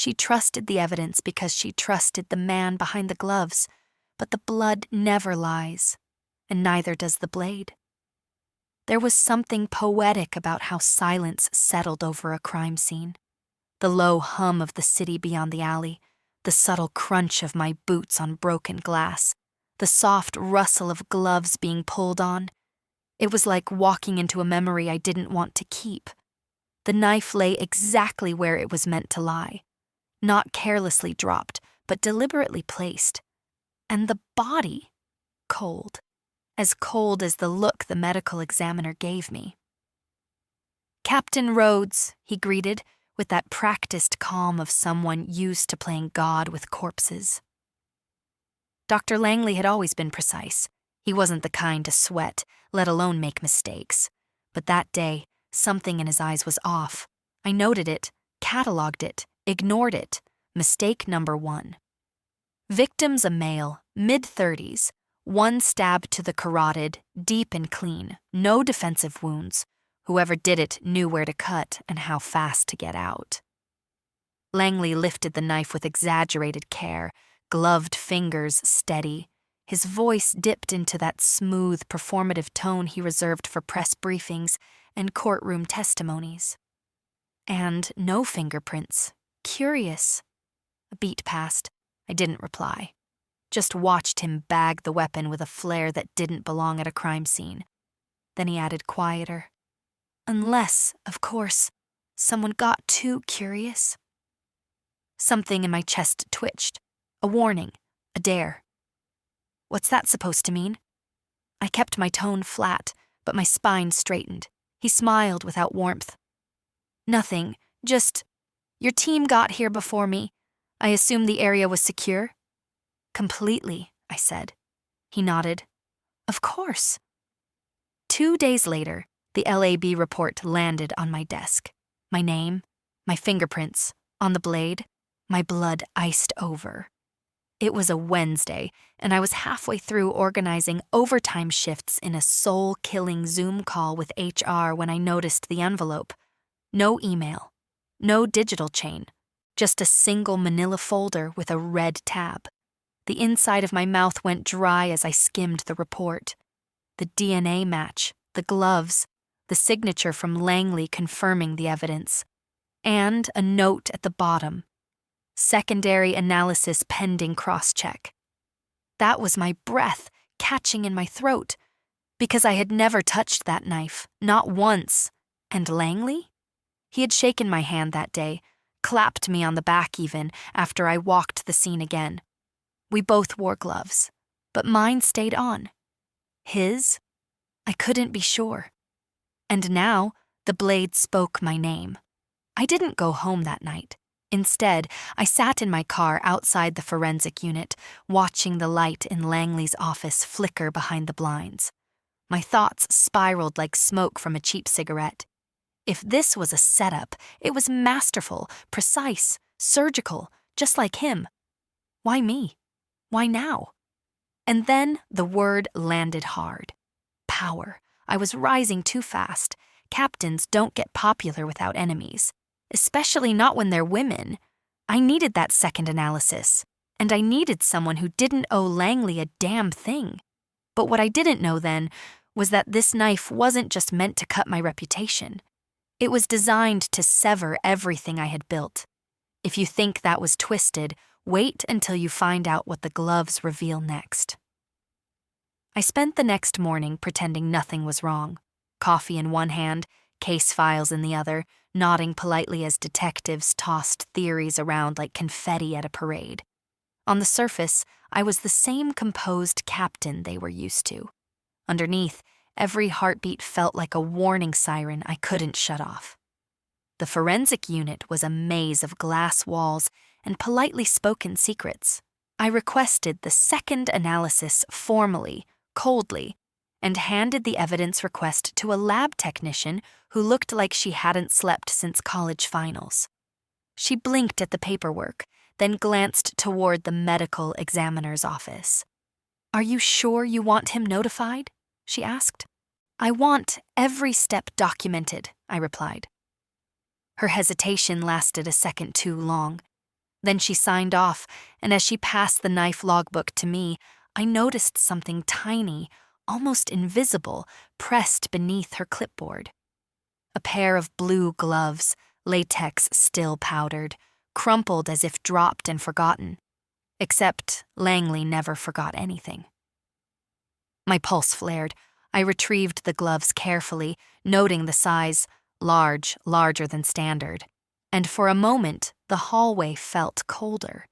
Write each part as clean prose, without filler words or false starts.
She trusted the evidence because she trusted the man behind the gloves, but the blood never lies, and neither does the blade. There was something poetic about how silence settled over a crime scene. The low hum of the city beyond the alley, the subtle crunch of my boots on broken glass, the soft rustle of gloves being pulled on. It was like walking into a memory I didn't want to keep. The knife lay exactly where it was meant to lie, not carelessly dropped, but deliberately placed. And the body, cold, as cold as the look the medical examiner gave me. "Captain Rhodes," he greeted, with that practiced calm of someone used to playing God with corpses. Dr. Langley had always been precise. He wasn't the kind to sweat, let alone make mistakes. But that day, something in his eyes was off. I noted it, cataloged it, ignored it. Mistake number 1. Victim's a male, mid-30s, 1 stab to the carotid, deep and clean, no defensive wounds. Whoever did it knew where to cut and how fast to get out. Langley lifted the knife with exaggerated care, gloved fingers steady. His voice dipped into that smooth, performative tone he reserved for press briefings and courtroom testimonies. And no fingerprints. Curious. A beat passed. I didn't reply. Just watched him bag the weapon with a flair that didn't belong at a crime scene. Then he added quieter. Unless, of course, someone got too curious. Something in my chest twitched. A warning. A dare. What's that supposed to mean? I kept my tone flat, but my spine straightened. He smiled without warmth. Nothing, just, your team got here before me. I assume the area was secure? Completely, I said. He nodded. Of course. 2 days later, the LAB report landed on my desk. My name, my fingerprints, on the blade, my blood iced over. It was a Wednesday, and I was halfway through organizing overtime shifts in a soul-killing Zoom call with HR when I noticed the envelope. No email, no digital chain, just a single manila folder with a red tab. The inside of my mouth went dry as I skimmed the report. The DNA match, the gloves, the signature from Langley confirming the evidence, and a note at the bottom. Secondary analysis pending cross-check. That was my breath catching in my throat, because I had never touched that knife, not once. And Langley? He had shaken my hand that day, clapped me on the back even, after I walked the scene again. We both wore gloves, but mine stayed on. His? I couldn't be sure. And now, the blade spoke my name. I didn't go home that night. Instead, I sat in my car outside the forensic unit, watching the light in Langley's office flicker behind the blinds. My thoughts spiraled like smoke from a cheap cigarette. If this was a setup, it was masterful, precise, surgical, just like him. Why me? Why now? And then the word landed hard. Power. I was rising too fast. Captains don't get popular without enemies. Especially not when they're women. I needed that second analysis, and I needed someone who didn't owe Langley a damn thing. But what I didn't know then was that this knife wasn't just meant to cut my reputation. It was designed to sever everything I had built. If you think that was twisted, wait until you find out what the gloves reveal next. I spent the next morning pretending nothing was wrong. Coffee in one hand, case files in the other, nodding politely as detectives tossed theories around like confetti at a parade. On the surface, I was the same composed captain they were used to. Underneath, every heartbeat felt like a warning siren I couldn't shut off. The forensic unit was a maze of glass walls and politely spoken secrets. I requested the second analysis formally, coldly, and handed the evidence request to a lab technician who looked like she hadn't slept since college finals. She blinked at the paperwork, then glanced toward the medical examiner's office. "Are you sure you want him notified?" she asked. "I want every step documented," I replied. Her hesitation lasted a second too long. Then she signed off, and as she passed the knife logbook to me, I noticed something tiny, almost invisible, pressed beneath her clipboard. A pair of blue gloves, latex still powdered, crumpled as if dropped and forgotten. Except Langley never forgot anything. My pulse flared. I retrieved the gloves carefully, noting the size, larger than standard. And for a moment, the hallway felt colder.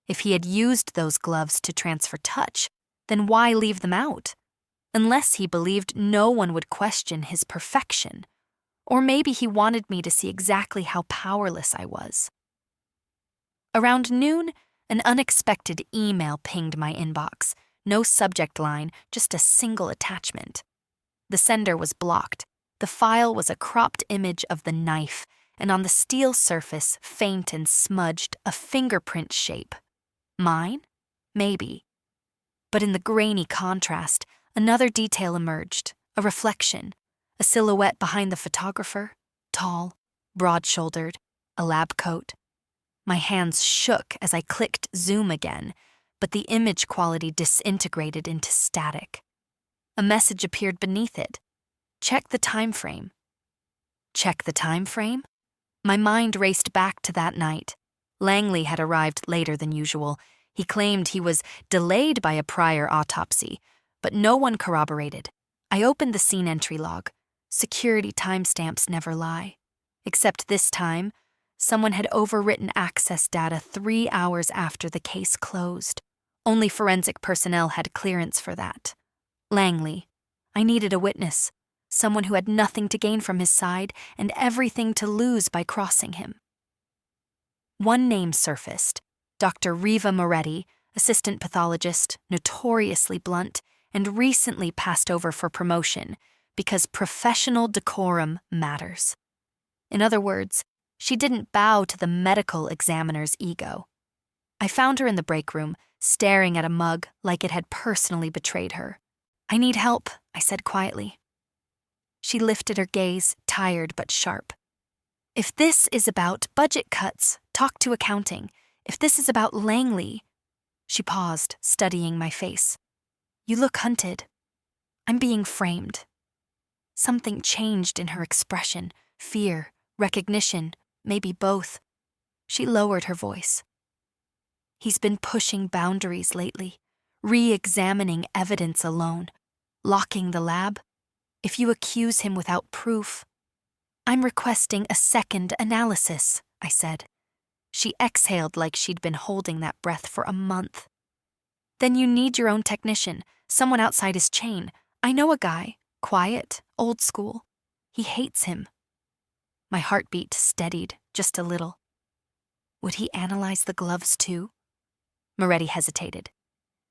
If he had used those gloves to transfer touch, then why leave them out? Unless he believed no one would question his perfection. Or maybe he wanted me to see exactly how powerless I was. Around noon, an unexpected email pinged my inbox. No subject line, just a single attachment. The sender was blocked. The file was a cropped image of the knife, and on the steel surface, faint and smudged, a fingerprint shape. Mine? Maybe. But in the grainy contrast, another detail emerged, a reflection, a silhouette behind the photographer, tall, broad-shouldered, a lab coat. My hands shook as I clicked zoom again, but the image quality disintegrated into static. A message appeared beneath it. Check the time frame. Check the time frame? My mind raced back to that night. Langley had arrived later than usual. He claimed he was delayed by a prior autopsy, but no one corroborated. I opened the scene entry log. Security timestamps never lie. Except this time, someone had overwritten access data 3 hours after the case closed. Only forensic personnel had clearance for that. Langley. I needed a witness, someone who had nothing to gain from his side and everything to lose by crossing him. One name surfaced, Dr. Riva Moretti, assistant pathologist, notoriously blunt, and recently passed over for promotion because professional decorum matters. In other words, she didn't bow to the medical examiner's ego. I found her in the break room, staring at a mug like it had personally betrayed her. "I need help," I said quietly. She lifted her gaze, tired but sharp. "If this is about budget cuts, talk to accounting. If this is about Langley..." She paused, studying my face. "You look hunted." "I'm being framed." Something changed in her expression, fear, recognition, maybe both. She lowered her voice. "He's been pushing boundaries lately, re-examining evidence alone, locking the lab. If you accuse him without proof..." "I'm requesting a second analysis," I said. She exhaled like she'd been holding that breath for a month. "Then you need your own technician, someone outside his chain. I know a guy, quiet, old school. He hates him." My heartbeat steadied just a little. Would he analyze the gloves too? Moretti hesitated.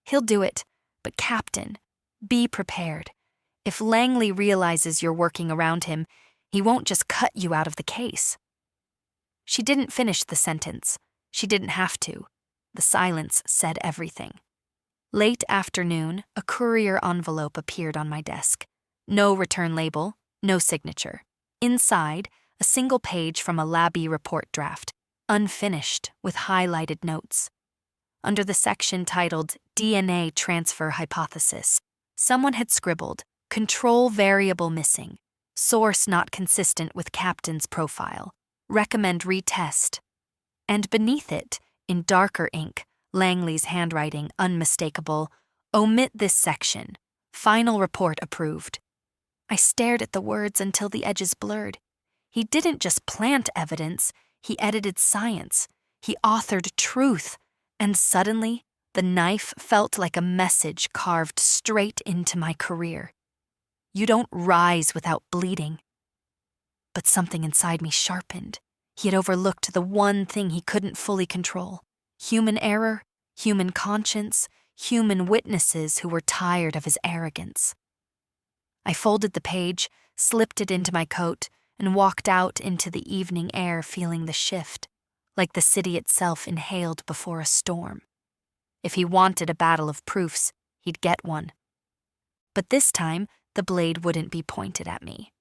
"He'll do it, but Captain, be prepared. If Langley realizes you're working around him, he won't just cut you out of the case." She didn't finish the sentence. She didn't have to. The silence said everything. Late afternoon, a courier envelope appeared on my desk. No return label, no signature. Inside, a single page from a Labby report draft, unfinished with highlighted notes. Under the section titled DNA Transfer Hypothesis, someone had scribbled, "Control variable missing. Source not consistent with Captain's profile. Recommend retest." And beneath it, in darker ink, Langley's handwriting unmistakable, "Omit this section. Final report approved." I stared at the words until the edges blurred. He didn't just plant evidence, he edited science. He authored truth. And suddenly, the knife felt like a message carved straight into my career. You don't rise without bleeding. But something inside me sharpened. He had overlooked the one thing he couldn't fully control. Human error, human conscience, human witnesses who were tired of his arrogance. I folded the page, slipped it into my coat, and walked out into the evening air feeling the shift, like the city itself inhaled before a storm. If he wanted a battle of proofs, he'd get one. But this time, the blade wouldn't be pointed at me.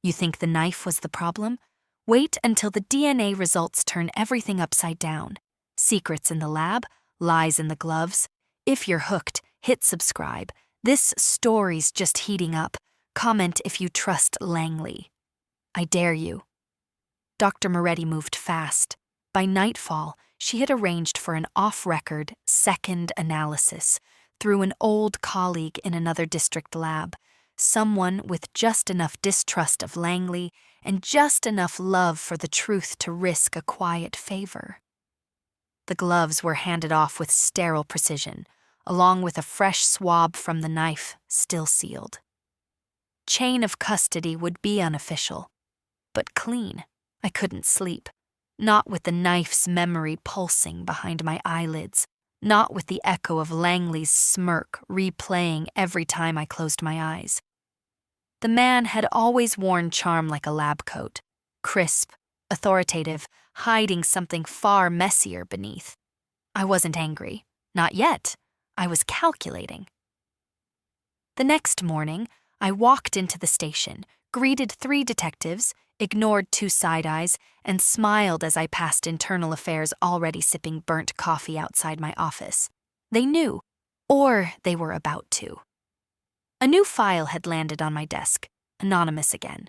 You think the knife was the problem? Wait until the DNA results turn everything upside down. Secrets in the lab, lies in the gloves. If you're hooked, hit subscribe. This story's just heating up. Comment if you trust Langley. I dare you. Dr. Moretti moved fast. By nightfall, she had arranged for an off-record second analysis through an old colleague in another district lab, someone with just enough distrust of Langley and just enough love for the truth to risk a quiet favor. The gloves were handed off with sterile precision, along with a fresh swab from the knife, still sealed. Chain of custody would be unofficial, but clean. I couldn't sleep, not with the knife's memory pulsing behind my eyelids, not with the echo of Langley's smirk replaying every time I closed my eyes. The man had always worn charm like a lab coat, crisp, authoritative, hiding something far messier beneath. I wasn't angry. Not yet. I was calculating. The next morning, I walked into the station, greeted 3 detectives, ignored 2 side-eyes, and smiled as I passed internal affairs already sipping burnt coffee outside my office. They knew, or they were about to. A new file had landed on my desk, anonymous again.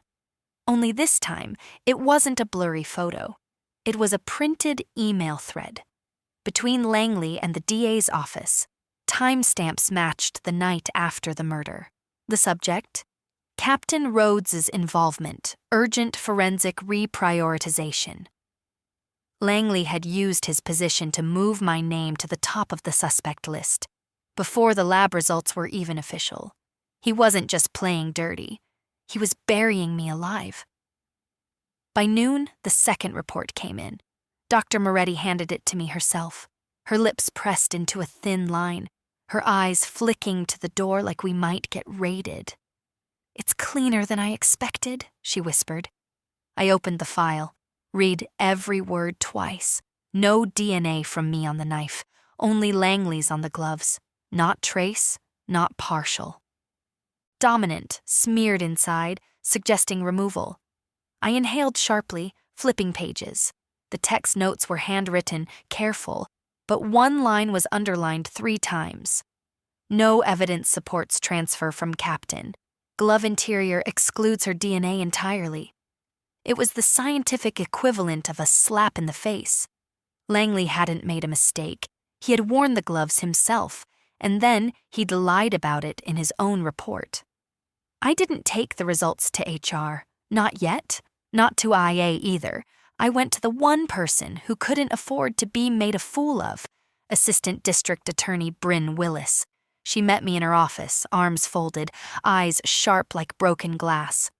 Only this time, it wasn't a blurry photo. It was a printed email thread. Between Langley and the DA's office, timestamps matched the night after the murder. The subject: Captain Rhodes's involvement, urgent forensic reprioritization. Langley had used his position to move my name to the top of the suspect list, before the lab results were even official. He wasn't just playing dirty. He was burying me alive. By noon, the second report came in. Dr. Moretti handed it to me herself, her lips pressed into a thin line, her eyes flicking to the door like we might get raided. "It's cleaner than I expected," she whispered. I opened the file, read every word twice. No DNA from me on the knife, only Langley's on the gloves. Not trace, not partial. Dominant, smeared inside, suggesting removal. I inhaled sharply, flipping pages. The text notes were handwritten, careful, but one line was underlined 3 times. No evidence supports transfer from Captain. Glove interior excludes her DNA entirely. It was the scientific equivalent of a slap in the face. Langley hadn't made a mistake. He had worn the gloves himself, and then he'd lied about it in his own report. I didn't take the results to HR. Not yet. Not to IA either. I went to the one person who couldn't afford to be made a fool of, Assistant District Attorney Bryn Willis. She met me in her office, arms folded, eyes sharp like broken glass.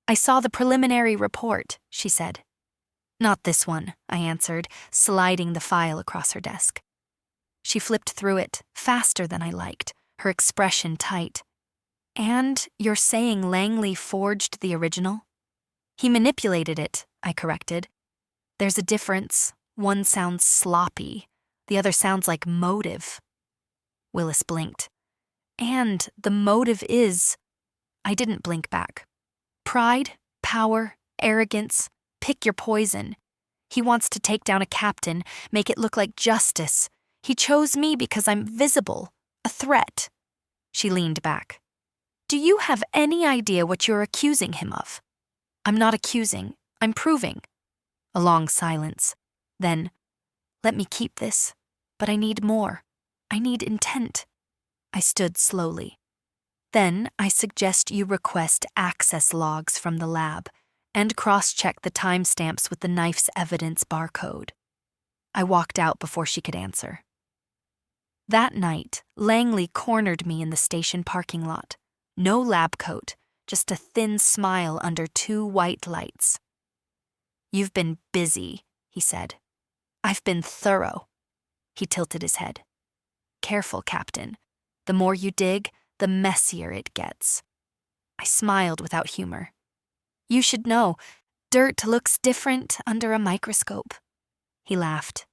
"I saw the preliminary report," she said. "Not this one," I answered, sliding the file across her desk. She flipped through it, faster than I liked, her expression tight. "And you're saying Langley forged the original?" "He manipulated it," I corrected. "There's a difference. One sounds sloppy. The other sounds like motive." Willis blinked. "And the motive is—" I didn't blink back. "Pride, power, arrogance, pick your poison. He wants to take down a captain, make it look like justice. He chose me because I'm visible, a threat." She leaned back. "Do you have any idea what you're accusing him of?" "I'm not accusing. I'm proving." A long silence. Then, "Let me keep this, but I need more. I need intent." I stood slowly. "Then I suggest you request access logs from the lab and cross-check the timestamps with the knife's evidence barcode." I walked out before she could answer. That night, Langley cornered me in the station parking lot. No lab coat, just a thin smile under 2 white lights. "You've been busy," he said. "I've been thorough." He tilted his head. "Careful, Captain. The more you dig, the messier it gets." I smiled without humor. "You should know, dirt looks different under a microscope." He laughed.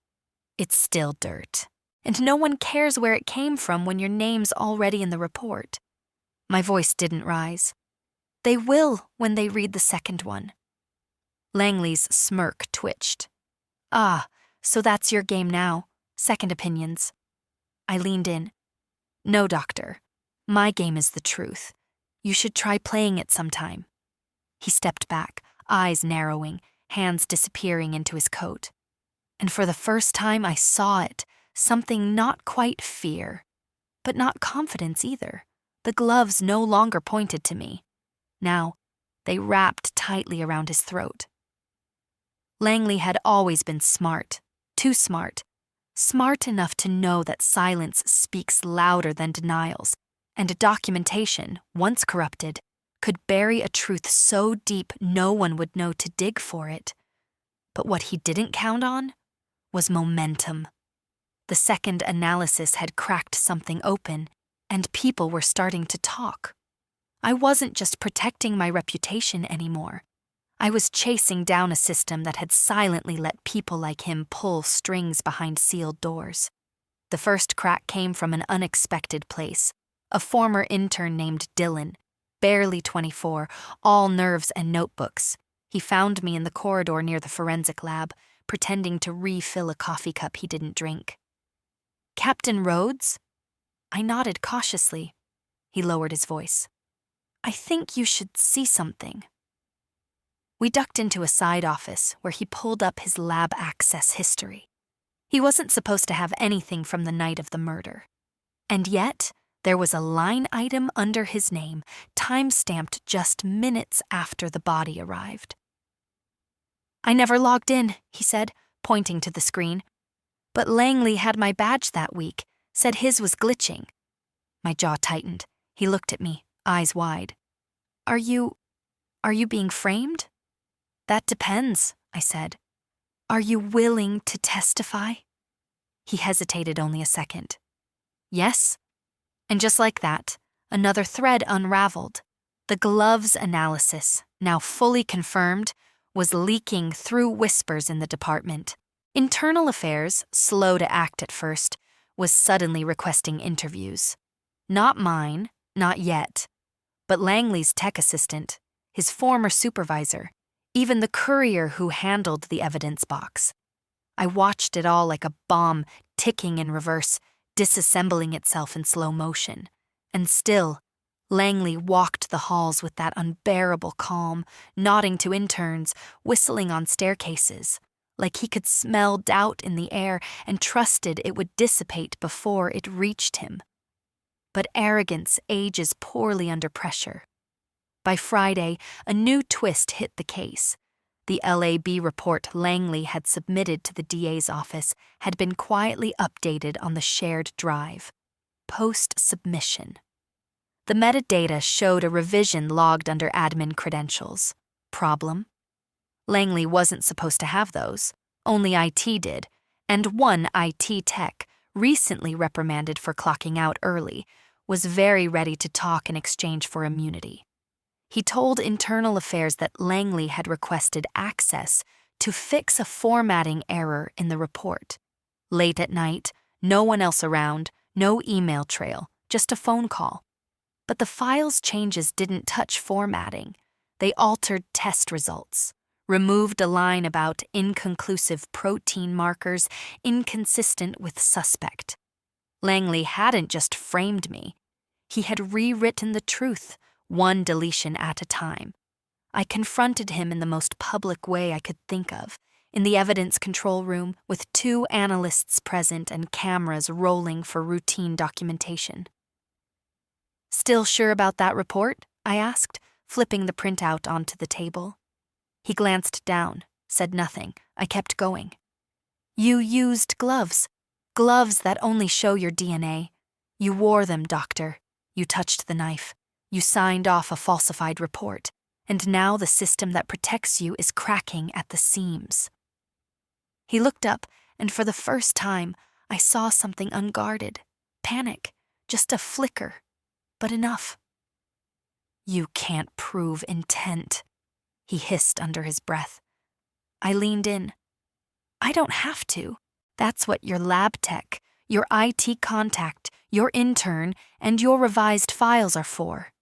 "It's still dirt, and no one cares where it came from when your name's already in the report." My voice didn't rise. "They will when they read the second one." Langley's smirk twitched. "Ah, So that's your game now. Second opinions. I leaned in. No, doctor. My game is the truth. You should try playing it sometime. He stepped back, eyes narrowing, hands disappearing into his coat. And for the first time I saw it, something not quite fear, but not confidence either. The gloves no longer pointed to me. Now, they wrapped tightly around his throat. Langley had always been smart, too smart. Smart enough to know that silence speaks louder than denials, and documentation, once corrupted, could bury a truth so deep no one would know to dig for it. But what he didn't count on was momentum. The second analysis had cracked something open, and people were starting to talk. I wasn't just protecting my reputation anymore. I was chasing down a system that had silently let people like him pull strings behind sealed doors. The first crack came from an unexpected place. A former intern named Dylan, barely 24, all nerves and notebooks. He found me in the corridor near the forensic lab, pretending to refill a coffee cup he didn't drink. Captain Rhodes? I nodded cautiously. He lowered his voice. I think you should see something. We ducked into a side office where he pulled up his lab access history. He wasn't supposed to have anything from the night of the murder. And yet, there was a line item under his name, time-stamped just minutes after the body arrived. I never logged in, he said, pointing to the screen. But Langley had my badge that week, said his was glitching. My jaw tightened. He looked at me, eyes wide. Are you being framed? That depends, I said. Are you willing to testify? He hesitated only a second. Yes. And just like that, another thread unraveled. The gloves analysis, now fully confirmed, was leaking through whispers in the department. Internal Affairs, slow to act at first, was suddenly requesting interviews. Not mine, not yet. But Langley's tech assistant, his former supervisor, even the courier who handled the evidence box. I watched it all like a bomb ticking in reverse, disassembling itself in slow motion. And still, Langley walked the halls with that unbearable calm, nodding to interns, whistling on staircases, like he could smell doubt in the air and trusted it would dissipate before it reached him. But arrogance ages poorly under pressure. By Friday, a new twist hit the case. The LAB report Langley had submitted to the DA's office had been quietly updated on the shared drive. Post-submission. The metadata showed a revision logged under admin credentials. Problem? Langley wasn't supposed to have those. Only IT did, and one IT tech, recently reprimanded for clocking out early, was very ready to talk in exchange for immunity. He told Internal Affairs that Langley had requested access to fix a formatting error in the report. Late at night, no one else around, no email trail, just a phone call. But the file's changes didn't touch formatting. They altered test results, removed a line about inconclusive protein markers inconsistent with suspect. Langley hadn't just framed me. He had rewritten the truth, one deletion at a time. I confronted him in the most public way I could think of, in the evidence control room with 2 analysts present and cameras rolling for routine documentation. Still sure about that report? I asked, flipping the printout onto the table. He glanced down, said nothing. I kept going. You used gloves. Gloves that only show your DNA. You wore them, doctor. You touched the knife. You signed off a falsified report. And now the system that protects you is cracking at the seams. He looked up, and for the first time, I saw something unguarded. Panic. Just a flicker. But enough. You can't prove intent, he hissed under his breath. I leaned in. I don't have to. That's what your lab tech, your IT contact, your intern, and your revised files are for.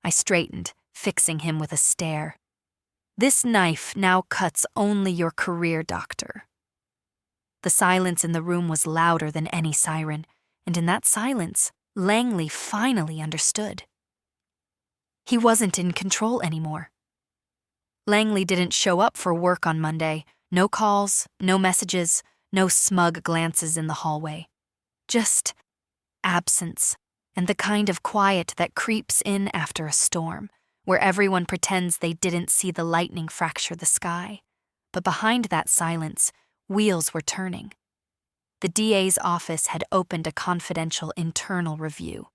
I straightened, fixing him with a stare. This knife now cuts only your career, doctor. The silence in the room was louder than any siren, and in that silence, Langley finally understood. He wasn't in control anymore. Langley didn't show up for work on Monday. No calls, no messages, no smug glances in the hallway. Just absence, and the kind of quiet that creeps in after a storm, where everyone pretends they didn't see the lightning fracture the sky. But behind that silence, wheels were turning. The DA's office had opened a confidential internal review.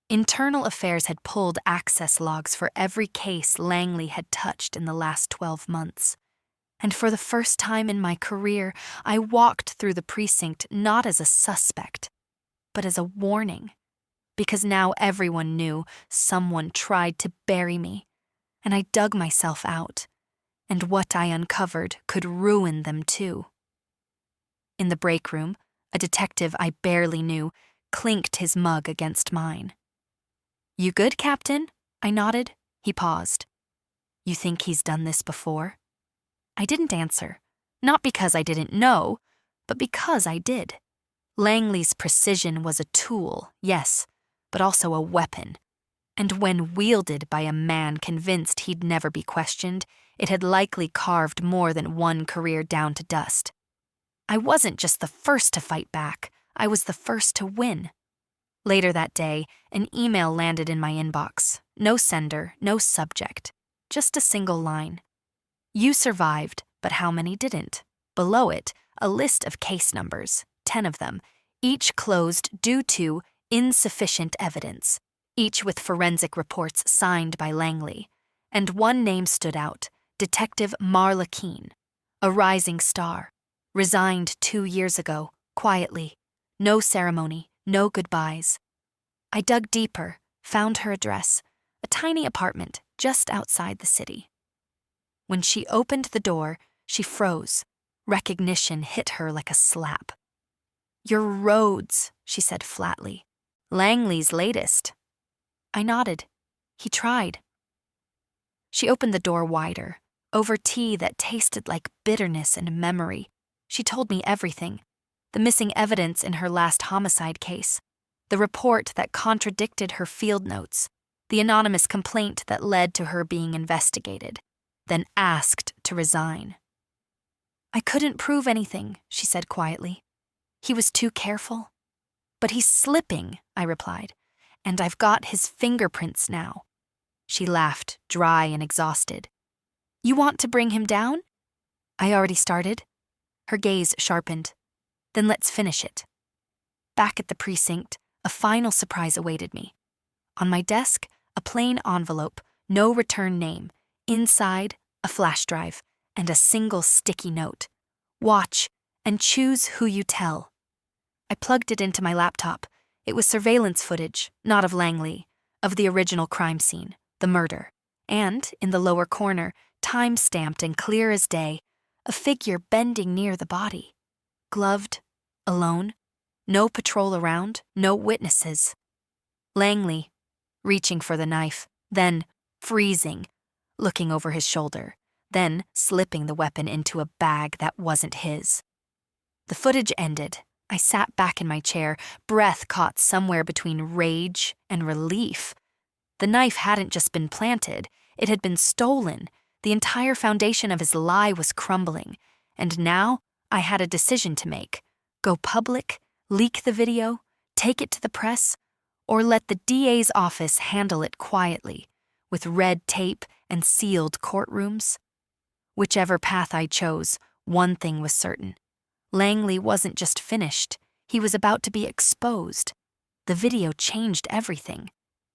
Internal Affairs had pulled access logs for every case Langley had touched in the last 12 months. And for the first time in my career, I walked through the precinct not as a suspect, but as a warning. Because now everyone knew someone tried to bury me, and I dug myself out, and what I uncovered could ruin them too. In the break room, a detective I barely knew clinked his mug against mine. "You good, Captain?" I nodded. He paused. "You think he's done this before?" I didn't answer, not because I didn't know, but because I did. Langley's precision was a tool, yes, but also a weapon. And when wielded by a man convinced he'd never be questioned, it had likely carved more than one career down to dust. I wasn't just the first to fight back, I was the first to win. Later that day, an email landed in my inbox. No sender, no subject, just a single line. "You survived, but how many didn't?" Below it, a list of case numbers, 10 of them, each closed due to insufficient evidence, each with forensic reports signed by Langley. And one name stood out, Detective Marla Keene, a rising star, resigned 2 years ago, quietly, no ceremony, no goodbyes. I dug deeper, found her address, a tiny apartment just outside the city. When she opened the door, she froze. Recognition hit her like a slap. "You're Rhodes," she said flatly. "Langley's latest." I nodded. He tried. She opened the door wider. Over tea that tasted like bitterness and memory, she told me everything. The missing evidence in her last homicide case, the report that contradicted her field notes, the anonymous complaint that led to her being investigated, then asked to resign. "I couldn't prove anything," she said quietly. "He was too careful." "But he's slipping," I replied, "and I've got his fingerprints now." She laughed, dry and exhausted. "You want to bring him down?" "I already started." Her gaze sharpened. "Then let's finish it." Back at the precinct, a final surprise awaited me. On my desk, a plain envelope, no return name. Inside, a flash drive, and a single sticky note. "Watch, and choose who you tell." I plugged it into my laptop. It was surveillance footage, not of Langley, of the original crime scene, the murder. And, in the lower corner, time-stamped and clear as day, a figure bending near the body. Gloved, alone, no patrol around, no witnesses. Langley, reaching for the knife, then freezing, looking over his shoulder, then slipping the weapon into a bag that wasn't his. The footage ended. I sat back in my chair, breath caught somewhere between rage and relief. The knife hadn't just been planted, it had been stolen. The entire foundation of his lie was crumbling. And now I had a decision to make. Go public, leak the video, take it to the press, or let the DA's office handle it quietly, with red tape and sealed courtrooms. Whichever path I chose, one thing was certain. Langley wasn't just finished, he was about to be exposed. The video changed everything.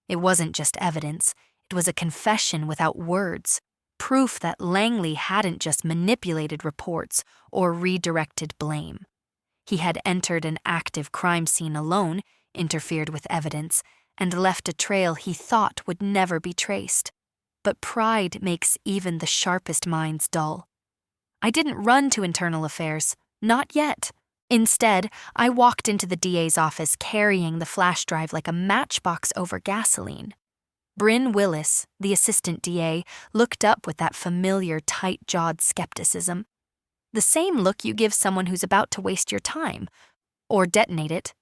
It wasn't just evidence, it was a confession without words, proof that Langley hadn't just manipulated reports or redirected blame. He had entered an active crime scene alone, interfered with evidence, and left a trail he thought would never be traced. But pride makes even the sharpest minds dull. I didn't run to Internal Affairs. Not yet. Instead, I walked into the DA's office carrying the flash drive like a matchbox over gasoline. Bryn Willis, the assistant DA, looked up with that familiar tight-jawed skepticism. The same look you give someone who's about to waste your time, or detonate it.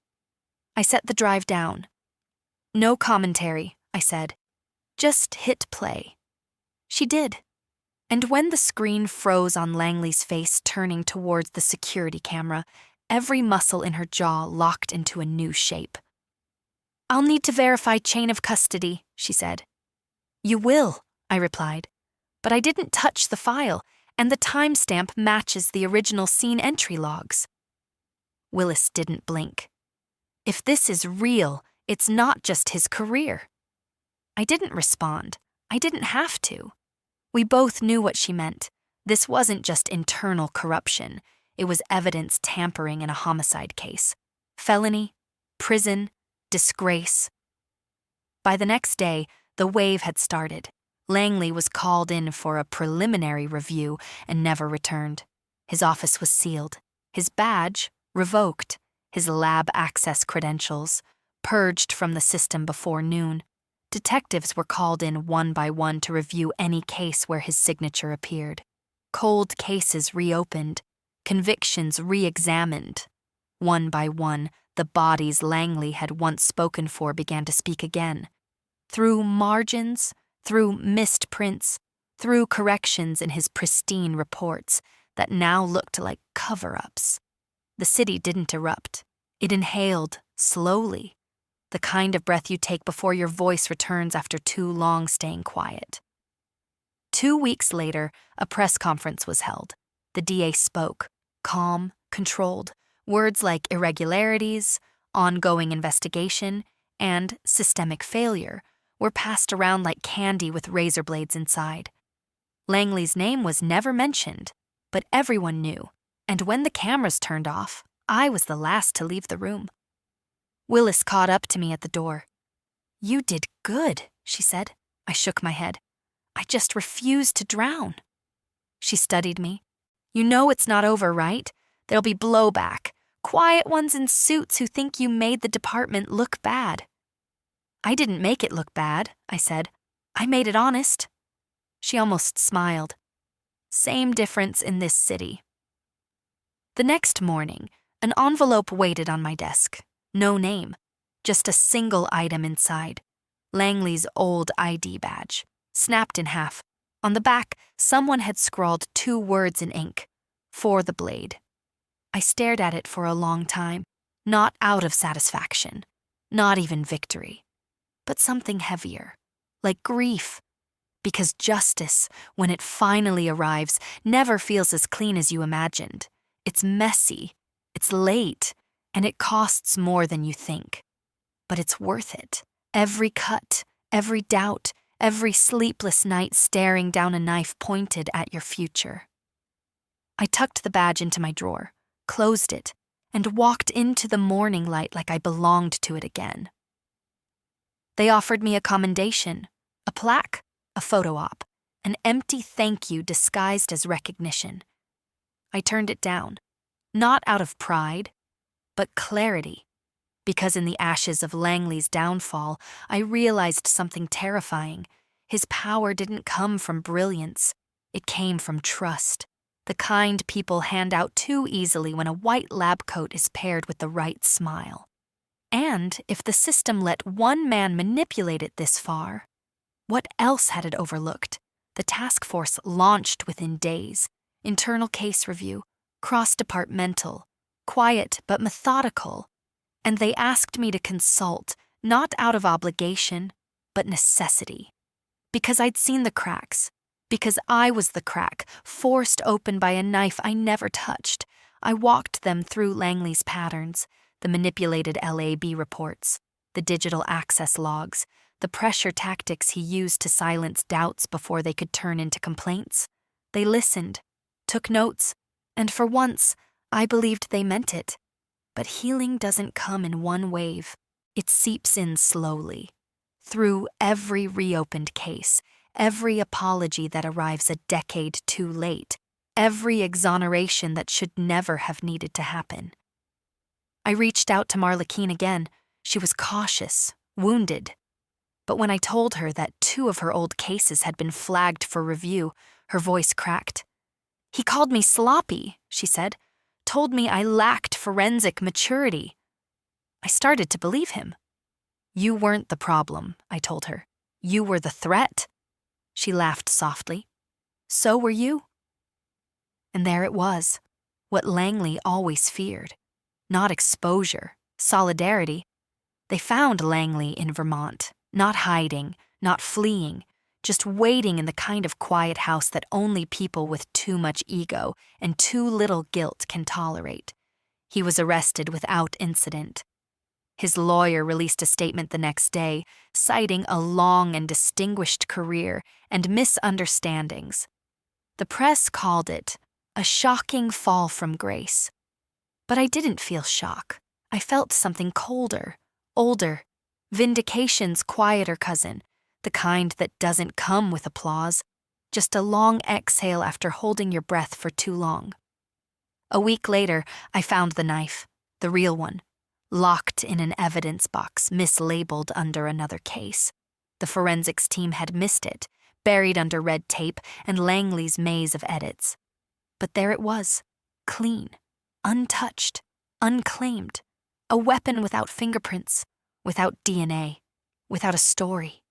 I set the drive down. No commentary, I said. Just hit play. She did. And when the screen froze on Langley's face turning towards the security camera, every muscle in her jaw locked into a new shape. "I'll need to verify chain of custody," she said. "You will," I replied. But I didn't touch the file, and the timestamp matches the original scene entry logs. Willis didn't blink. If this is real, it's not just his career. I didn't respond. I didn't have to. We both knew what she meant. This wasn't just internal corruption. It was evidence tampering in a homicide case. Felony, prison, disgrace. By the next day, the wave had started. Langley was called in for a preliminary review and never returned. His office was sealed. His badge revoked. His lab access credentials purged from the system before noon. Detectives were called in one by one to review any case where his signature appeared. Cold cases reopened, convictions re-examined. One by one, the bodies Langley had once spoken for began to speak again. Through margins, through missed prints, through corrections in his pristine reports that now looked like cover-ups. The city didn't erupt. It inhaled, slowly. The kind of breath you take before your voice returns after too long staying quiet. 2 weeks later, a press conference was held. The DA spoke, calm, controlled. Words like irregularities, ongoing investigation, and systemic failure were passed around like candy with razor blades inside. Langley's name was never mentioned, but everyone knew, and when the cameras turned off, I was the last to leave the room. Willis caught up to me at the door. "You did good," she said. I shook my head. "I just refused to drown." She studied me. "You know it's not over, right? There'll be blowback. Quiet ones in suits who think you made the department look bad." "I didn't make it look bad," I said. "I made it honest." She almost smiled. "Same difference in this city." The next morning, an envelope waited on my desk. No name, just a single item inside. Langley's old ID badge, snapped in half. On the back, someone had scrawled 2 words in ink, "For the blade." I stared at it for a long time, not out of satisfaction, not even victory, but something heavier, like grief. Because justice, when it finally arrives, never feels as clean as you imagined. It's messy, it's late, and it costs more than you think. But it's worth it. Every cut, every doubt, every sleepless night staring down a knife pointed at your future. I tucked the badge into my drawer, closed it, and walked into the morning light like I belonged to it again. They offered me a commendation, a plaque, a photo op, an empty thank you disguised as recognition. I turned it down, not out of pride, but clarity, because in the ashes of Langley's downfall, I realized something terrifying. His power didn't come from brilliance. It came from trust, the kind people hand out too easily when a white lab coat is paired with the right smile. And if the system let one man manipulate it this far, what else had it overlooked? The task force launched within days. Internal case review, cross-departmental, quiet but methodical, and they asked me to consult, not out of obligation, but necessity. Because I'd seen the cracks, because I was the crack, forced open by a knife I never touched. I walked them through Langley's patterns, the manipulated LAB reports, the digital access logs, the pressure tactics he used to silence doubts before they could turn into complaints. They listened, took notes, and for once, I believed they meant it. But healing doesn't come in one wave. It seeps in slowly. Through every reopened case, every apology that arrives a decade too late, every exoneration that should never have needed to happen. I reached out to Marla Keene again. She was cautious, wounded. But when I told her that 2 of her old cases had been flagged for review, her voice cracked. "He called me sloppy," she said, told me I lacked forensic maturity. I started to believe him. You weren't the problem, I told her. You were the threat. She laughed softly. So were you. And there it was, what Langley always feared. Not exposure, solidarity. They found Langley in Vermont, not hiding, not fleeing, just waiting in the kind of quiet house that only people with too much ego and too little guilt can tolerate. He was arrested without incident. His lawyer released a statement the next day, citing a long and distinguished career and misunderstandings. The press called it a shocking fall from grace. But I didn't feel shock. I felt something colder, older, vindication's quieter cousin, the kind that doesn't come with applause, just a long exhale after holding your breath for too long. A week later, I found the knife, the real one, locked in an evidence box mislabeled under another case. The forensics team had missed it, buried under red tape and Langley's maze of edits. But there it was, clean, untouched, unclaimed, a weapon without fingerprints, without DNA, without a story.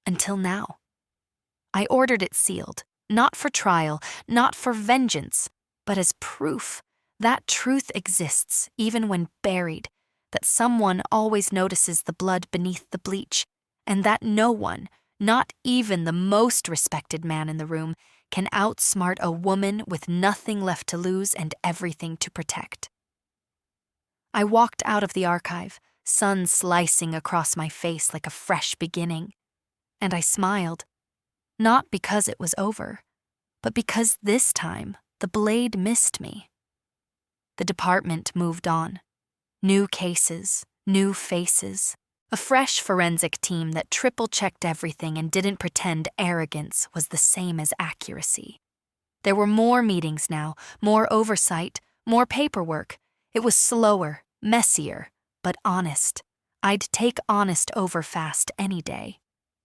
Until now. I ordered it sealed, not for trial, not for vengeance, but as proof that truth exists even when buried, that someone always notices the blood beneath the bleach, and that no one, not even the most respected man in the room, can outsmart a woman with nothing left to lose and everything to protect. I walked out of the archive, sun slicing across my face like a fresh beginning. And I smiled, not because it was over, but because this time the blade missed me. The department moved on. New cases, new faces, a fresh forensic team that triple-checked everything and didn't pretend arrogance was the same as accuracy. There were more meetings now, more oversight, more paperwork. It was slower, messier, but honest. I'd take honest over fast any day.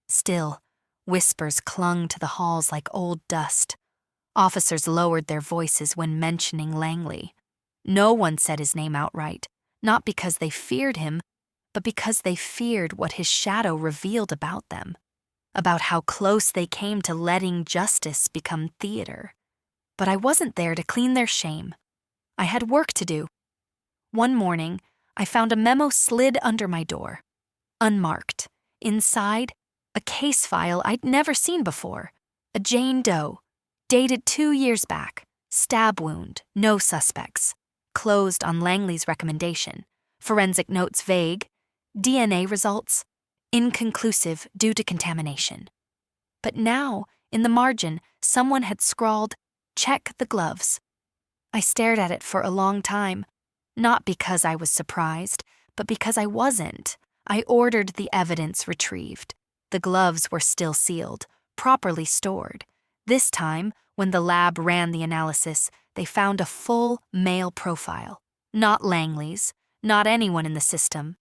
Still, whispers clung to the halls like old dust. Officers lowered their voices when mentioning Langley. No one said his name outright, not because they feared him, but because they feared what his shadow revealed about them, about how close they came to letting justice become theater. But I wasn't there to clean their shame. I had work to do. One morning, I found a memo slid under my door, unmarked. Inside, a case file I'd never seen before. A Jane Doe, dated 2 years back, stab wound, no suspects. Closed on Langley's recommendation. Forensic notes vague. DNA results inconclusive due to contamination. But now, in the margin, someone had scrawled, "Check the gloves." I stared at it for a long time, not because I was surprised, but because I wasn't. I ordered the evidence retrieved. The gloves were still sealed, properly stored. This time, when the lab ran the analysis, they found a full male profile. Not Langley's, not anyone in the system.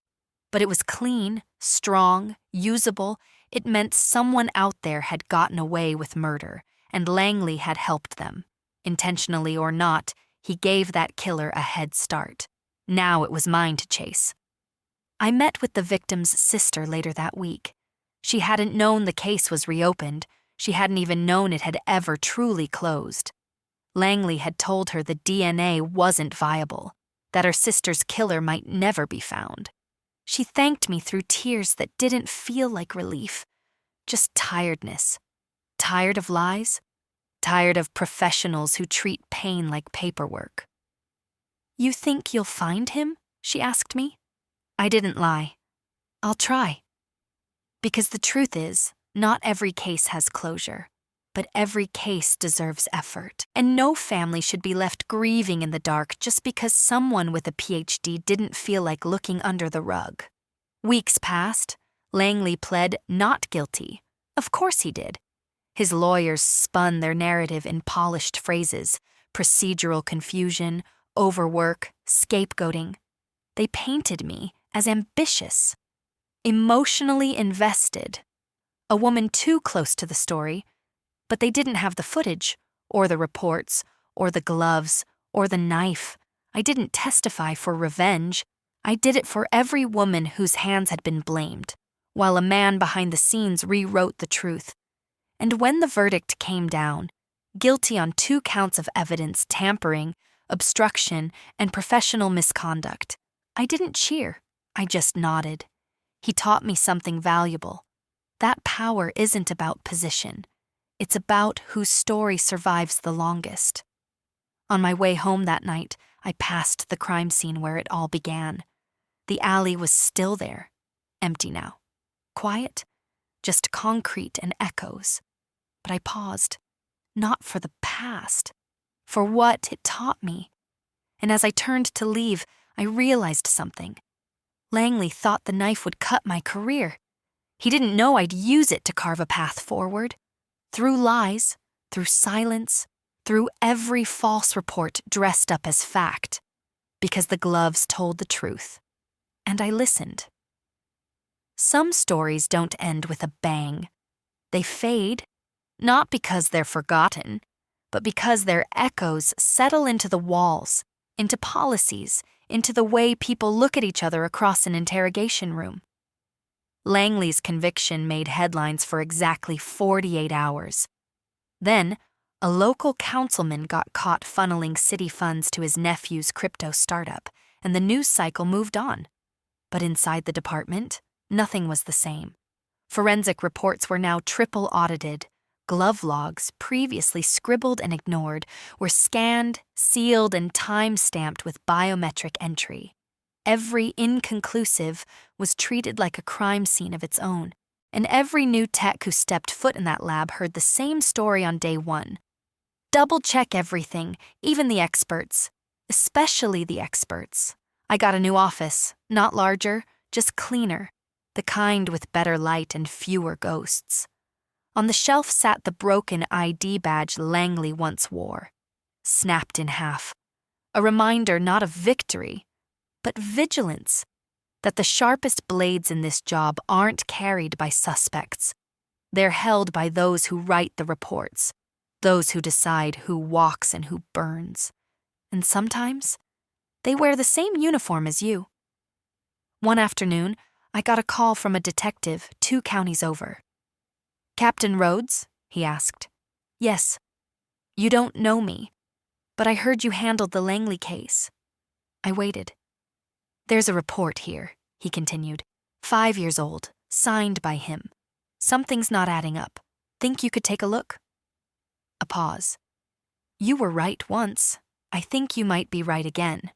But it was clean, strong, usable. It meant someone out there had gotten away with murder, and Langley had helped them. Intentionally or not, he gave that killer a head start. Now it was mine to chase. I met with the victim's sister later that week. She hadn't known the case was reopened. She hadn't even known it had ever truly closed. Langley had told her the DNA wasn't viable, that her sister's killer might never be found. She thanked me through tears that didn't feel like relief, just tiredness. Tired of lies, tired of professionals who treat pain like paperwork. "You think you'll find him?" she asked me. I didn't lie. "I'll try." Because the truth is, not every case has closure, but every case deserves effort, and no family should be left grieving in the dark just because someone with a PhD didn't feel like looking under the rug. Weeks passed. Langley pled not guilty. Of course he did. His lawyers spun their narrative in polished phrases: procedural confusion, overwork, scapegoating. They painted me as ambitious, emotionally invested, a woman too close to the story, but they didn't have the footage, or the reports, or the gloves, or the knife. I didn't testify for revenge. I did it for every woman whose hands had been blamed, while a man behind the scenes rewrote the truth. And when the verdict came down, guilty on 2 counts of evidence tampering, obstruction, and professional misconduct, I didn't cheer. I just nodded. He taught me something valuable. That power isn't about position. It's about whose story survives the longest. On my way home that night, I passed the crime scene where it all began. The alley was still there, empty now. Quiet, just concrete and echoes. But I paused, not for the past, for what it taught me. And as I turned to leave, I realized something. Langley thought the knife would cut my career. He didn't know I'd use it to carve a path forward. Through lies, through silence, through every false report dressed up as fact. Because the gloves told the truth. And I listened. Some stories don't end with a bang. They fade, not because they're forgotten, but because their echoes settle into the walls, into policies, into the way people look at each other across an interrogation room. Langley's conviction made headlines for exactly 48 hours. Then, a local councilman got caught funneling city funds to his nephew's crypto startup, and the news cycle moved on. But inside the department, nothing was the same. Forensic reports were now triple audited. Glove logs, previously scribbled and ignored, were scanned, sealed, and time-stamped with biometric entry. Every inconclusive was treated like a crime scene of its own, and every new tech who stepped foot in that lab heard the same story on day 1. Double-check everything, even the experts, especially the experts. I got a new office, not larger, just cleaner, the kind with better light and fewer ghosts. On the shelf sat the broken ID badge Langley once wore, snapped in half. A reminder not of victory, but vigilance, that the sharpest blades in this job aren't carried by suspects. They're held by those who write the reports, those who decide who walks and who burns. And sometimes, they wear the same uniform as you. One afternoon, I got a call from a detective 2 counties over. "Captain Rhodes?" he asked. "Yes. You don't know me, but I heard you handled the Langley case." I waited. "There's a report here," he continued. 5 years old, signed by him. "Something's not adding up. Think you could take a look?" A pause. "You were right once. I think you might be right again."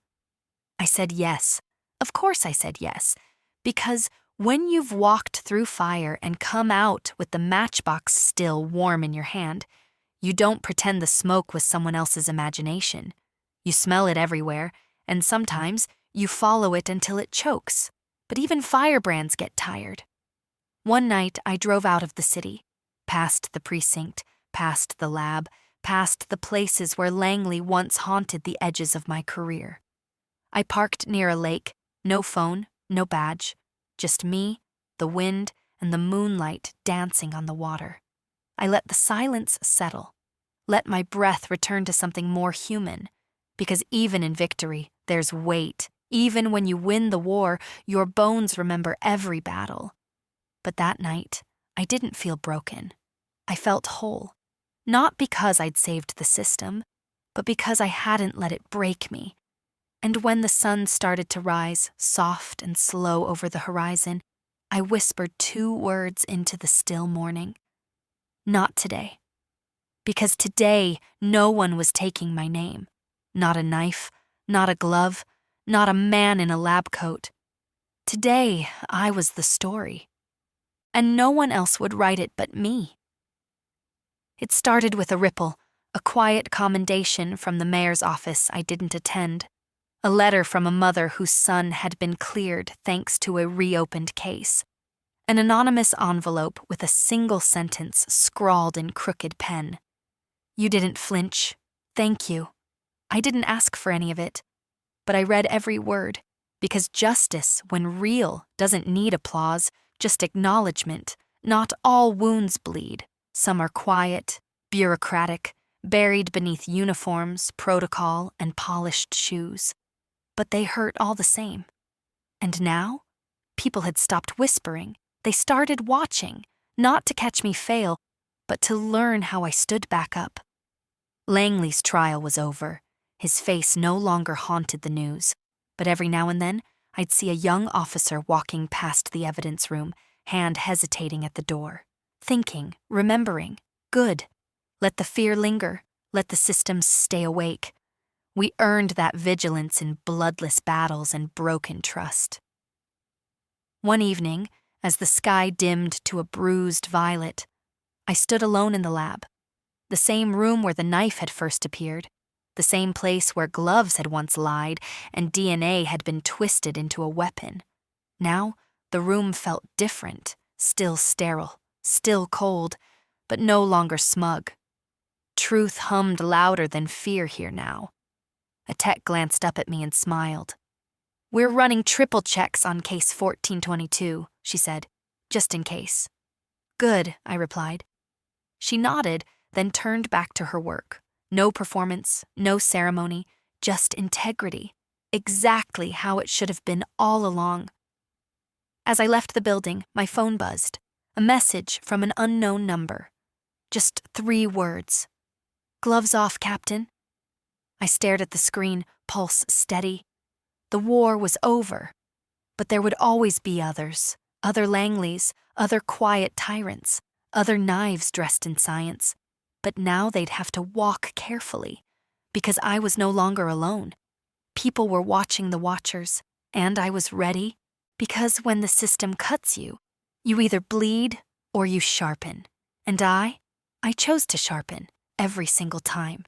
I said yes. Of course I said yes. Because when you've walked through fire and come out with the matchbox still warm in your hand, you don't pretend the smoke was someone else's imagination. You smell it everywhere, and sometimes you follow it until it chokes. But even firebrands get tired. One night I drove out of the city, past the precinct, past the lab, past the places where Langley once haunted the edges of my career. I parked near a lake, no phone, no badge, just me, the wind, and the moonlight dancing on the water. I let the silence settle, let my breath return to something more human, because even in victory, there's weight. Even when you win the war, your bones remember every battle. But that night, I didn't feel broken. I felt whole, not because I'd saved the system, but because I hadn't let it break me. And when the sun started to rise, soft and slow over the horizon, I whispered 2 words into the still morning. Not today. Because today, no one was taking my name. Not a knife, not a glove, not a man in a lab coat. Today, I was the story. And no one else would write it but me. It started with a ripple, a quiet commendation from the mayor's office I didn't attend. A letter from a mother whose son had been cleared thanks to a reopened case. An anonymous envelope with a single sentence scrawled in crooked pen. "You didn't flinch. Thank you." I didn't ask for any of it, but I read every word, because justice, when real, doesn't need applause, just acknowledgement. Not all wounds bleed. Some are quiet, bureaucratic, buried beneath uniforms, protocol, and polished shoes. But they hurt all the same. And now, people had stopped whispering. They started watching, not to catch me fail, but to learn how I stood back up. Langley's trial was over. His face no longer haunted the news, but every now and then, I'd see a young officer walking past the evidence room, hand hesitating at the door, thinking, remembering, good. Let the fear linger, let the systems stay awake. We earned that vigilance in bloodless battles and broken trust. One evening, as the sky dimmed to a bruised violet, I stood alone in the lab, the same room where the knife had first appeared, the same place where gloves had once lied and DNA had been twisted into a weapon. Now, the room felt different, still sterile, still cold, but no longer smug. Truth hummed louder than fear here now. A tech glanced up at me and smiled. "We're running triple checks on case 1422, she said, just in case. Good, I replied. She nodded, then turned back to her work. No performance, no ceremony, just integrity. Exactly how it should have been all along. As I left the building, my phone buzzed. A message from an unknown number. Just 3 words. "Gloves off, Captain." I stared at the screen, pulse steady. The war was over, but there would always be others, other Langleys, other quiet tyrants, other knives dressed in science. But now they'd have to walk carefully, because I was no longer alone. People were watching the watchers, and I was ready, because when the system cuts you, you either bleed or you sharpen. And I chose to sharpen every single time.